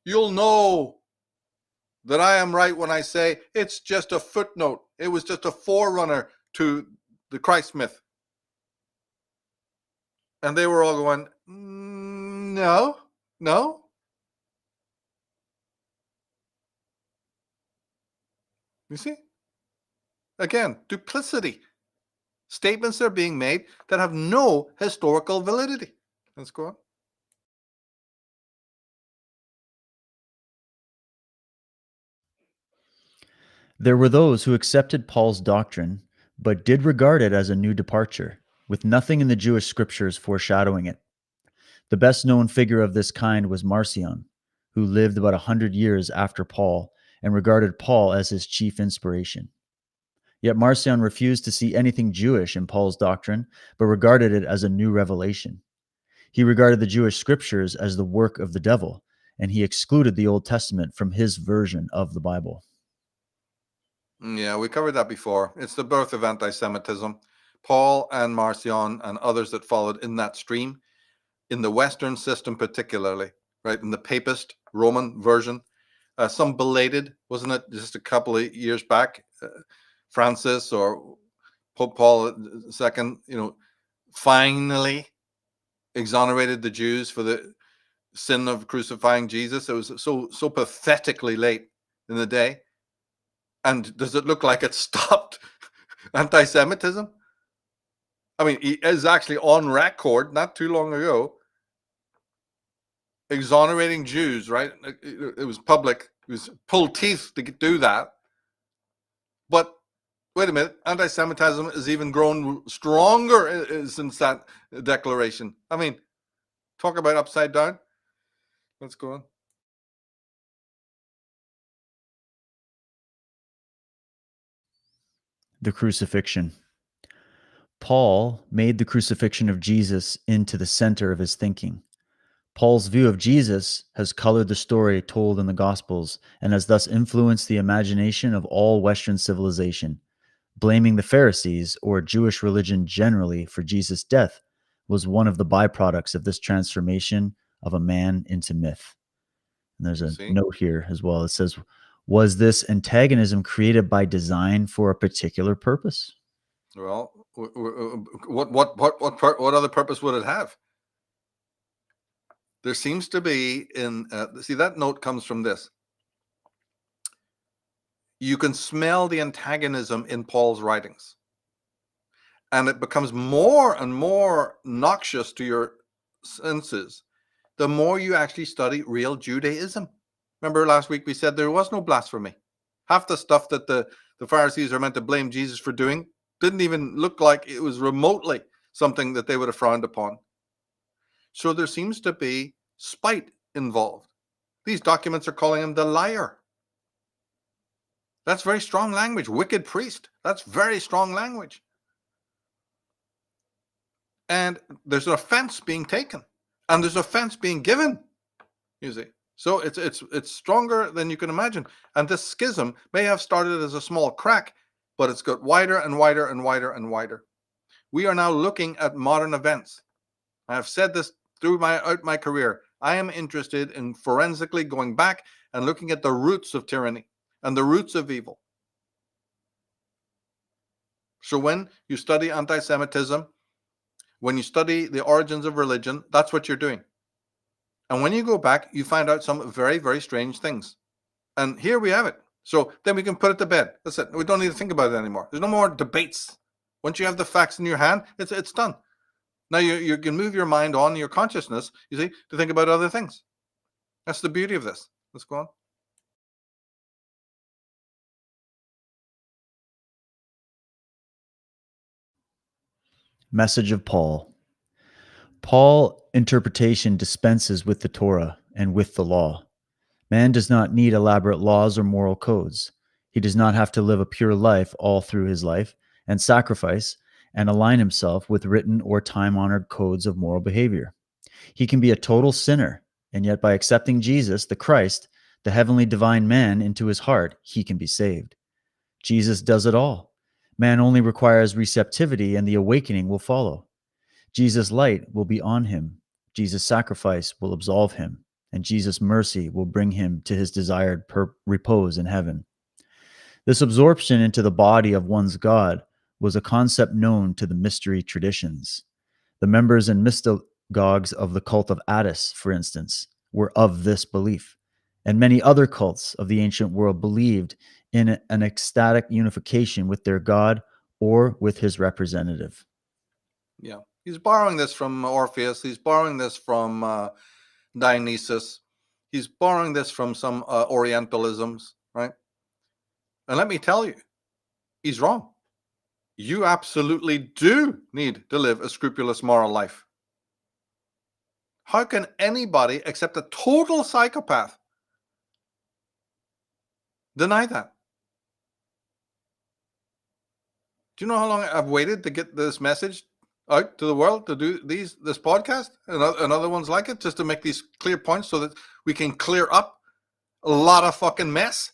you'll know that I am right when I say it's just a footnote. It was just a forerunner to the Christ myth. And they were all going, no. You see? Again, duplicity. Statements are being made that have no historical validity. Let's go on. There were those who accepted Paul's doctrine, but did regard it as a new departure, with nothing in the Jewish scriptures foreshadowing it. The best known figure of this kind was Marcion, who lived about 100 years after Paul and regarded Paul as his chief inspiration. Yet Marcion refused to see anything Jewish in Paul's doctrine, but regarded it as a new revelation. He regarded the Jewish scriptures as the work of the devil, and he excluded the Old Testament from his version of the Bible. Yeah, we covered that before. It's the birth of anti-Semitism. Paul and Marcion and others that followed in that stream, in the Western system particularly, right, in the papist Roman version, some belated, wasn't it, just a couple of years back, Francis or Pope Paul II, finally exonerated the Jews for the sin of crucifying Jesus. It was so pathetically late in the day. And does it look like it stopped anti-Semitism? I mean, he is actually on record not too long ago exonerating Jews, right? It was public. It was pulled teeth to do that. But wait a minute, anti-Semitism has even grown stronger since that declaration. I mean, talk about upside down. Let's go on. The crucifixion. Paul made the crucifixion of Jesus into the center of his thinking. Paul's view of Jesus has colored the story told in the Gospels and has thus influenced the imagination of all Western civilization. Blaming the Pharisees, or Jewish religion generally, for Jesus' death was one of the byproducts of this transformation of a man into myth. And there's a note here as well. It says, was this antagonism created by design for a particular purpose? Well, what other purpose would it have? There seems to be see, that note comes from this. You can smell the antagonism in Paul's writings. And it becomes more and more noxious to your senses the more you actually study real Judaism. Remember last week we said there was no blasphemy. Half the stuff that the Pharisees are meant to blame Jesus for doing didn't even look like it was remotely something that they would have frowned upon. So there seems to be spite involved. These documents are calling him the liar. That's very strong language. Wicked priest. That's very strong language. And there's an offense being taken. And there's offense being given. You see. So it's stronger than you can imagine. And this schism may have started as a small crack, but it's got wider and wider and wider and wider. We are now looking at modern events. I have said this throughout my career. I am interested in forensically going back and looking at the roots of tyranny and the roots of evil. So when you study anti-Semitism, when you study the origins of religion, that's what you're doing. And when you go back, you find out some very, very strange things. And here we have it. So then we can put it to bed. That's it. We don't need to think about it anymore. There's no more debates. Once you have the facts in your hand, it's done. Now you can move your mind on, your consciousness, you see, to think about other things. That's the beauty of this. Let's go on. Message of Paul. Paul interpretation dispenses with the Torah and with the law. Man does not need elaborate laws or moral codes. He does not have to live a pure life all through his life and sacrifice and align himself with written or time-honored codes of moral behavior. He can be a total sinner, and yet by accepting Jesus, the Christ, the heavenly divine man, into his heart, he can be saved. Jesus does it all. Man only requires receptivity, and the awakening will follow. Jesus' light will be on him. Jesus' sacrifice will absolve him. and Jesus' mercy will bring him to his desired repose in heaven. This absorption into the body of one's God was a concept known to the mystery traditions. The members and mystagogues of the cult of Attis, for instance, were of this belief, and many other cults of the ancient world believed in an ecstatic unification with their God or with his representative. Yeah, he's borrowing this from Orpheus. He's borrowing this from Dionysus. He's borrowing this from some Orientalisms, right? And let me tell you, he's wrong. You absolutely do need to live a scrupulous moral life. How can anybody except a total psychopath deny that? Do you know how long I've waited to get this message out to the world, to do this podcast and other ones like it, just to make these clear points so that we can clear up a lot of fucking mess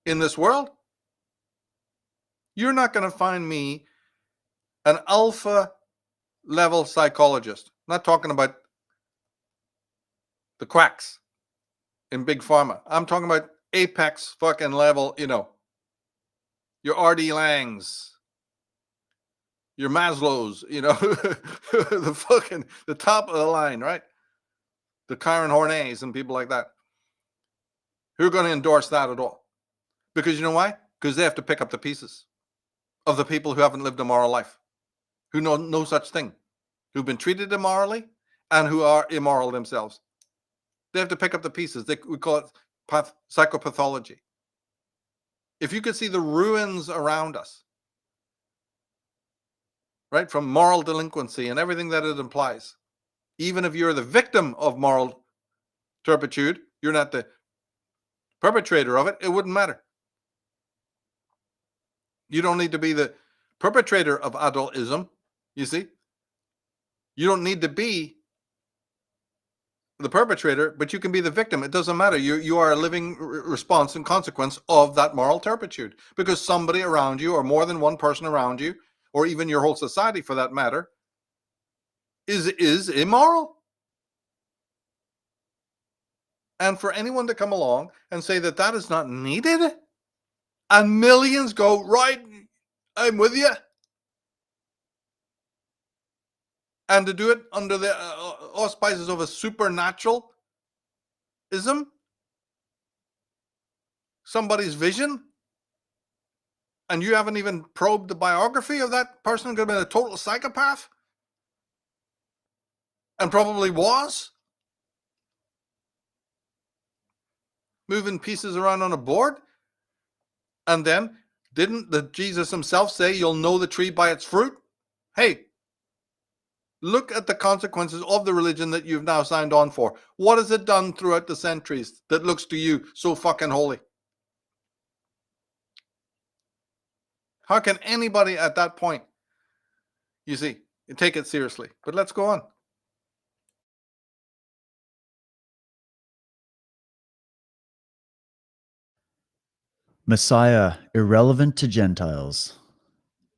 in this world? You're not going to find me an alpha level psychologist. I'm not talking about the quacks in big pharma. I'm talking about apex fucking level, your R.D. Langs, your Maslows, the top of the line, right? The Karen Hornets and people like that. Who are going to endorse that at all? Because you know why? Because they have to pick up the pieces of the people who haven't lived a moral life, who know no such thing, who've been treated immorally and who are immoral themselves. They have to pick up the pieces. We call it psychopathology. If you could see the ruins around us, right, from moral delinquency and everything that it implies, even if you're the victim of moral turpitude, you're not the perpetrator of it, it wouldn't matter. You don't need to be the perpetrator of adultism, you see. You don't need to be the perpetrator, but you can be the victim. It doesn't matter. You are a living response and consequence of that moral turpitude, because somebody around you, or more than one person around you, or even your whole society for that matter, is immoral. And for anyone to come along and say that that is not needed, and millions go, right, I'm with you, and to do it under the auspices of a supernaturalism, somebody's vision, and you haven't even probed the biography of that person, could have been a total psychopath, and probably was, moving pieces around on a board. And then, didn't Jesus himself say, you'll know the tree by its fruit? Hey, look at the consequences of the religion that you've now signed on for. What has it done throughout the centuries that looks to you so fucking holy? How can anybody at that point, you see, take it seriously? But let's go on. Messiah irrelevant to Gentiles.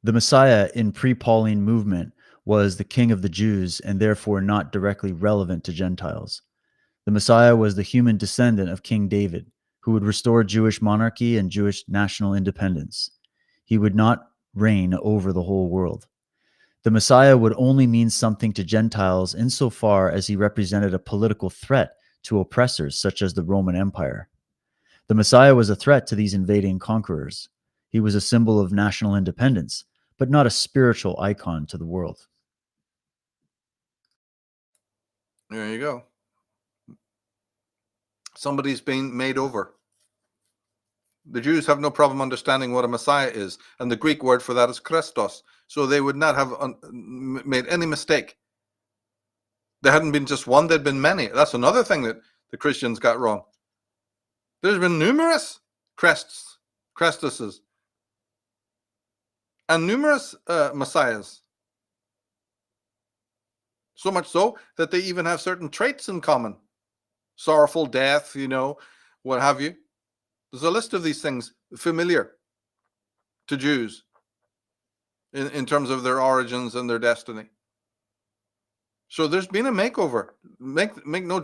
The Messiah in pre-Pauline movement was the king of the Jews and therefore not directly relevant to Gentiles. The Messiah was the human descendant of King David, who would restore Jewish monarchy and Jewish national independence. He would not reign over the whole world. The Messiah would only mean something to Gentiles insofar as he represented a political threat to oppressors such as the Roman Empire. The Messiah was a threat to these invading conquerors. He was a symbol of national independence, but not a spiritual icon to the world. There you go. Somebody's being made over. The Jews have no problem understanding what a Messiah is, and the Greek word for that is Christos. So they would not have made any mistake. There hadn't been just one, there'd been many. That's another thing that the Christians got wrong. There's been numerous Christuses, and numerous Messiahs. So much so that they even have certain traits in common. Sorrowful death, what have you. There's a list of these things familiar to Jews in terms of their origins and their destiny. So there's been a makeover. Make no